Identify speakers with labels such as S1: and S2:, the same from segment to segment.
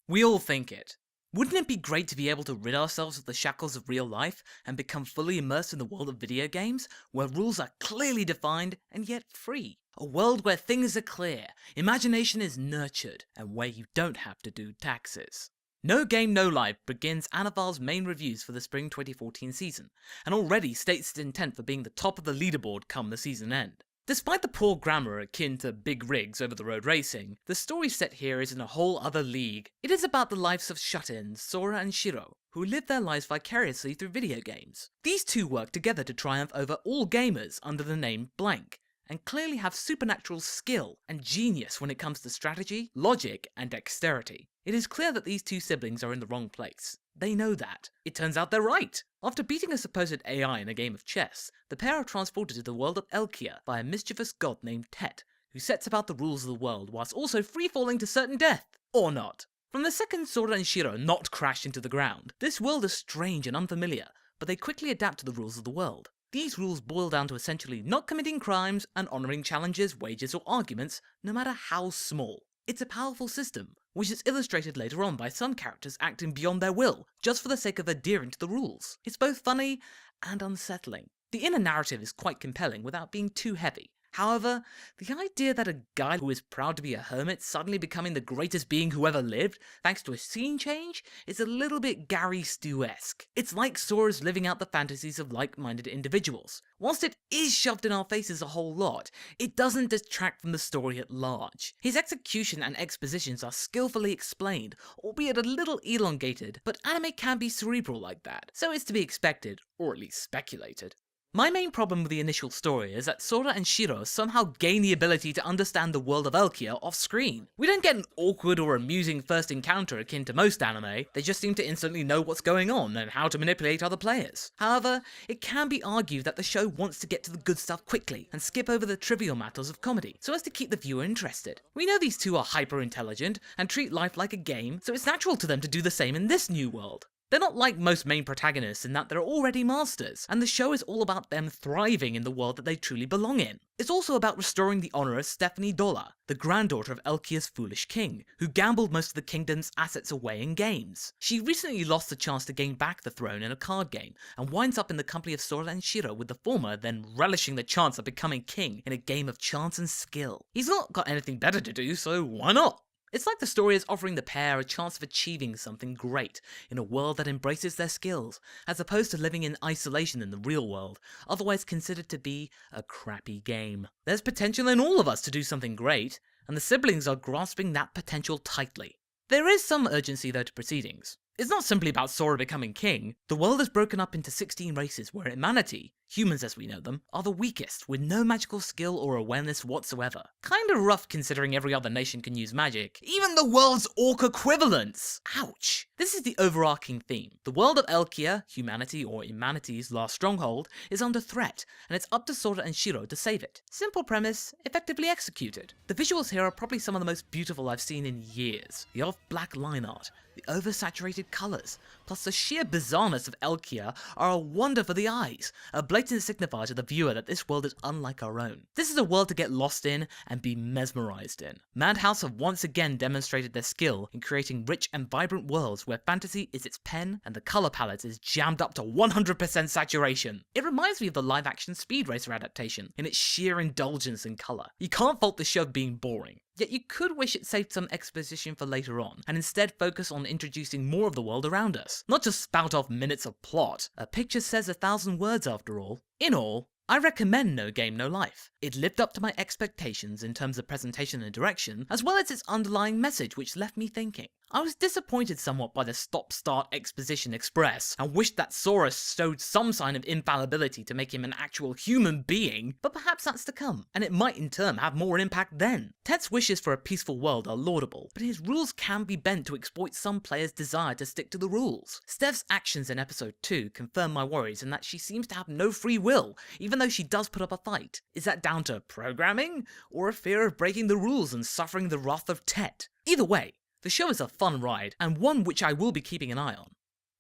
S1: We all think it. Wouldn't it be great to be able to rid ourselves of the shackles of real life and become fully immersed in the world of video games, where rules are clearly defined and yet free? A world where things are clear, imagination is nurtured, and where you don't have to do taxes. No Game No Life begins Anifile's main reviews for the spring 2014 season, and already states its intent for being the top of the leaderboard come the season end. Despite the poor grammar akin to big rigs over the road racing, the story set here is in a whole other league. It is about the lives of shut-ins Sora and Shiro, who live their lives vicariously through video games. These two work together to triumph over all gamers under the name Blank, and clearly have supernatural skill and genius when it comes to strategy, logic, and dexterity. It is clear that these two siblings are in the wrong place. They know that. It turns out they're right. After beating a supposed AI in a game of chess, the pair are transported to the world of Elkia by a mischievous god named Tet, who sets about the rules of the world whilst also free-falling to certain death. Or not. From the second Sora and Shiro not crash into the ground, this world is strange and unfamiliar, but they quickly adapt to the rules of the world. These rules boil down to essentially not committing crimes and honouring challenges, wagers or arguments, no matter how small. It's a powerful system, which is illustrated later on by some characters acting beyond their will, just for the sake of adhering to the rules. It's both funny and unsettling. The inner narrative is quite compelling without being too heavy. However, the idea that a guy who is proud to be a hermit suddenly becoming the greatest being who ever lived, thanks to a scene change, is a little bit Gary Stu-esque. It's like Sora's living out the fantasies of like-minded individuals. Whilst it is shoved in our faces a whole lot, it doesn't detract from the story at large. His execution and expositions are skillfully explained, albeit a little elongated, but anime can be cerebral like that, so it's to be expected, or at least speculated. My main problem with the initial story is that Sora and Shiro somehow gain the ability to understand the world of Elkia off screen. We don't get an awkward or amusing first encounter akin to most anime, they just seem to instantly know what's going on and how to manipulate other players. However, it can be argued that the show wants to get to the good stuff quickly and skip over the trivial matters of comedy, so as to keep the viewer interested. We know these two are hyper intelligent and treat life like a game, so it's natural to them to do the same in this new world. They're not like most main protagonists in that they're already masters, and the show is all about them thriving in the world that they truly belong in. It's also about restoring the honour of Stephanie Dola, the granddaughter of Elkia's foolish king, who gambled most of the kingdom's assets away in games. She recently lost the chance to gain back the throne in a card game, and winds up in the company of Sora and Shiro, with the former then relishing the chance of becoming king in a game of chance and skill. He's not got anything better to do, so why not? It's like the story is offering the pair a chance of achieving something great in a world that embraces their skills, as opposed to living in isolation in the real world, otherwise considered to be a crappy game. There's potential in all of us to do something great, and the siblings are grasping that potential tightly. There is some urgency though to proceedings. It's not simply about Sora becoming king. The world is broken up into 16 races where humanity, humans as we know them, are the weakest, with no magical skill or awareness whatsoever. Kinda rough considering every other nation can use magic, even the world's orc equivalents! Ouch! This is the overarching theme. The world of Elkia, humanity or humanity's last stronghold, is under threat, and it's up to Sora and Shiro to save it. Simple premise, effectively executed. The visuals here are probably some of the most beautiful I've seen in years. The off-black line art, the oversaturated colours, plus the sheer bizarreness of Elkia are a wonder for the eyes, a blatant signifier to the viewer that this world is unlike our own. This is a world to get lost in and be mesmerised in. Madhouse have once again demonstrated their skill in creating rich and vibrant worlds where fantasy is its pen and the colour palette is jammed up to 100% saturation. It reminds me of the live-action Speed Racer adaptation in its sheer indulgence in colour. You can't fault the show being boring. Yet you could wish it saved some exposition for later on, and instead focus on introducing more of the world around us, not just spout off minutes of plot. A picture says 1,000 words after all. In all, I recommend No Game No Life. It lived up to my expectations in terms of presentation and direction, as well as its underlying message which left me thinking. I was disappointed somewhat by the stop-start exposition express, and wished that Sora showed some sign of infallibility to make him an actual human being, but perhaps that's to come, and it might in turn have more impact then. Tet's wishes for a peaceful world are laudable, but his rules can be bent to exploit some players' desire to stick to the rules. Steph's actions in episode 2 confirm my worries in that she seems to have no free will, even though she does put up a fight. Is that down to programming, or a fear of breaking the rules and suffering the wrath of Tet? Either way, the show is a fun ride, and one which I will be keeping an eye on.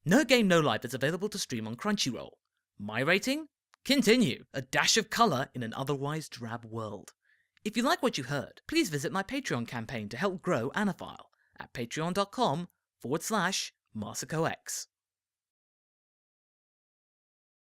S1: No Game No Life is available to stream on Crunchyroll. My rating? Continue. A dash of colour in an otherwise drab world. If you like what you heard, please visit my Patreon campaign to help grow Anifile. at patreon.com/MarsicoX.